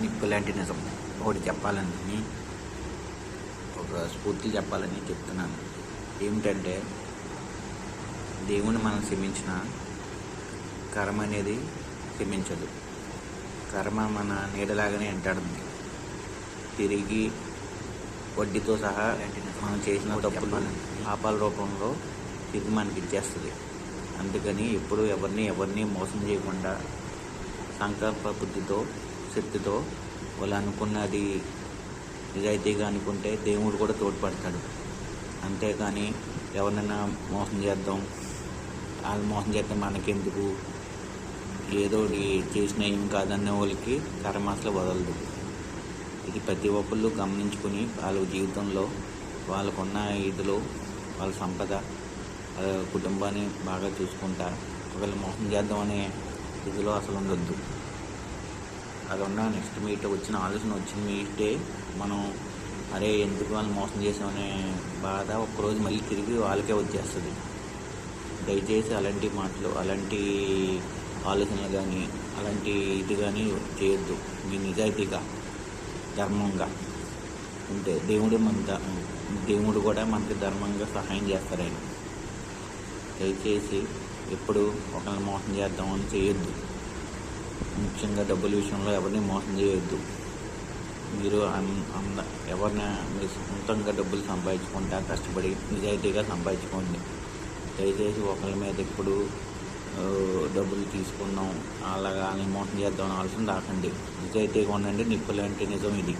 నిప్పు లాంటి నిజం ఒకటి చెప్పాలని, ఒక స్ఫూర్తి చెప్పాలని చెప్తున్నాను. ఏమిటంటే, దేవుని మనం క్షమించిన కర్మ అనేది క్షమించదు. కర్మ మన నీడలాగానే వెంటాడుతుంది. తిరిగి వడ్డీతో సహా మనం చేసిన తప్పులు పాపాల రూపంలో తిరిగి మనకి ఇచ్చేస్తుంది. అందుకని ఎప్పుడు ఎవరిని మోసం చేయకుండా సంకల్ప బుద్ధితో, శక్తితో వాళ్ళు అనుకున్నది నిజాయితీగా అనుకుంటే దేవుడు కూడా తోడ్పడతాడు. అంతేకాని ఎవరినైనా మోసం చేద్దాం, వాళ్ళు మోసం చేస్తే మనకెందుకు, ఏదో చేసిన ఏం కాదన్న వాళ్ళకి కర్మ అసలు వదలదు. ఇది ప్రతి ఒక్కళ్ళు గమనించుకుని వాళ్ళ జీవితంలో వాళ్ళకున్న ఇదిలో వాళ్ళ సంపద, కుటుంబాన్ని బాగా చూసుకుంటా ఒకళ్ళు మోసం చేద్దామనే ఇదిలో అసలు ఉండొద్దు. అది ఉన్న నెక్స్ట్ వచ్చిన ఆలోచన వచ్చిన మీటే మనం అరే ఎందుకు వాళ్ళు మోసం చేసామనే బాధ ఒక్కరోజు మళ్ళీ తిరిగి వాళ్ళకే వచ్చేస్తుంది. దయచేసి అలాంటి మాటలు, అలాంటి ఆలోచనలు కానీ, అలాంటి ఇది కానీ చేయొద్దు. మీ నిజాయితీగా, ధర్మంగా ఉంటే దేవుడు కూడా మనకి ధర్మంగా సహాయం చేస్తారని. దయచేసి ఎప్పుడు ఒకరిని మోసం చేద్దామని చేయొద్దు. ముఖ్యంగా డబ్బుల విషయంలో ఎవరిని మోసం చేయొద్దు. మీరు ఎవరిని మీరు సొంతంగా డబ్బులు సంపాదించుకుంటా కష్టపడి నిజాయితీగా సంపాదించుకోండి. దయచేసి ఒకరి మీద ఎప్పుడు డబ్బులు తీసుకుందాం, అలాగా మోసం చేద్దామని ఆలోచన రాకండి. నిజాయితీగా ఉండండి. నిప్పు లాంటి నిజం ఇది.